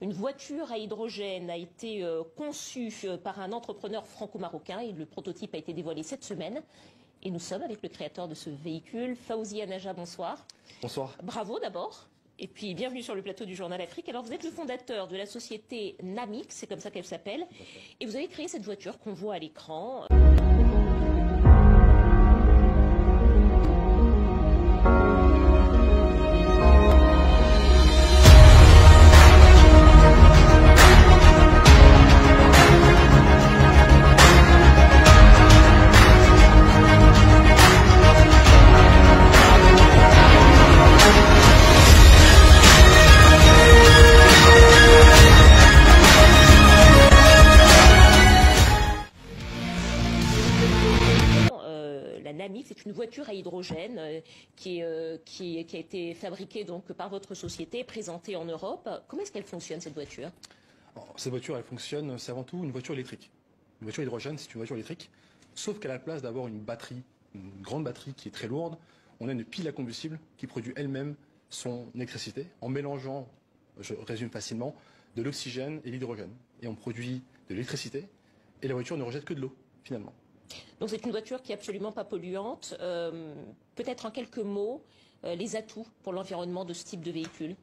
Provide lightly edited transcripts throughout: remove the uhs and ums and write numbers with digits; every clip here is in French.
Une voiture à hydrogène a été conçue par un entrepreneur franco-marocain et le prototype a été dévoilé cette semaine. Et nous sommes avec le créateur de ce véhicule, Fawzi Anaja, bonsoir. Bonsoir. Bravo d'abord. Et puis bienvenue sur le plateau du Journal Afrique. Alors vous êtes le fondateur de la société Namix, c'est comme ça qu'elle s'appelle. Et vous avez créé cette voiture qu'on voit à l'écran. La Namix, c'est une voiture à hydrogène qui a été fabriquée donc par votre société, présentée en Europe. Comment est-ce qu'elle fonctionne cette voiture? Alors, cette voiture, elle fonctionne, c'est avant tout une voiture électrique. Une voiture hydrogène, c'est une voiture électrique, sauf qu'à la place d'avoir une batterie, une grande batterie qui est très lourde, on a une pile à combustible qui produit elle-même son électricité en mélangeant, je résume facilement, de l'oxygène et l'hydrogène. Et on produit de l'électricité et la voiture ne rejette que de l'eau, finalement. Donc c'est une voiture qui est absolument pas polluante. Peut-être en quelques mots, les atouts pour l'environnement de ce type de véhicule.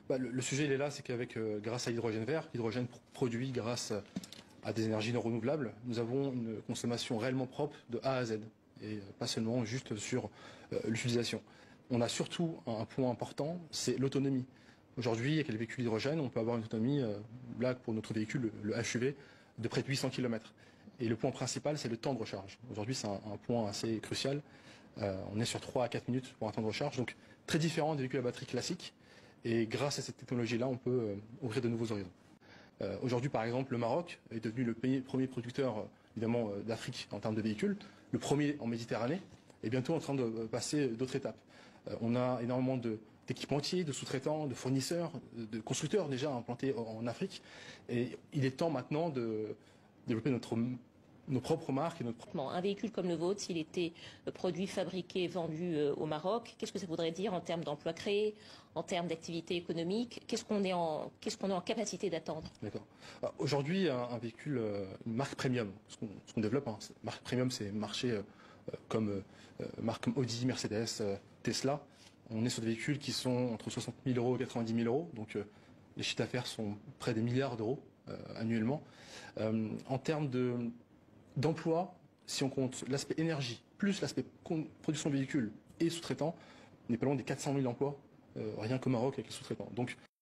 Le sujet il est là, c'est qu'avec grâce à l'hydrogène vert, l'hydrogène produit grâce à des énergies non renouvelables, nous avons une consommation réellement propre de A à Z et pas seulement juste sur l'utilisation. On a surtout un point important, c'est l'autonomie. Aujourd'hui, avec les véhicules hydrogène, on peut avoir une autonomie, là pour notre véhicule, le HUV, de près de 800 km. Et le point principal, c'est le temps de recharge. Aujourd'hui, c'est un point assez crucial. On est sur 3 à 4 minutes pour un temps de recharge, donc très différent des véhicules à batterie classiques. Et grâce à cette technologie-là, on peut ouvrir de nouveaux horizons. Aujourd'hui, par exemple, le Maroc est devenu le premier producteur, évidemment, d'Afrique en termes de véhicules, le premier en Méditerranée, et bientôt en train de passer d'autres étapes. On a énormément d'équipementiers, de sous-traitants, de fournisseurs, de constructeurs déjà implantés en Afrique. Et il est temps maintenant de développer nos propres marques. Un véhicule comme le vôtre, s'il était produit, fabriqué, vendu au Maroc, qu'est-ce que ça voudrait dire en termes d'emplois créés, en termes d'activité économique? Qu'est-ce qu'on est en capacité d'attendre? D'accord. Aujourd'hui, un véhicule, une marque premium, ce qu'on développe, marque premium, c'est marché comme marque comme Audi, Mercedes, Tesla. On est sur des véhicules qui sont entre 60 000 euros et 90 000 euros, donc les chiffres d'affaires sont près des milliards d'euros annuellement. En termes d'emploi, si on compte l'aspect énergie, plus l'aspect production de véhicules et sous-traitants, on n'est pas loin des 400 000 emplois, rien qu'au Maroc avec les sous-traitants. Donc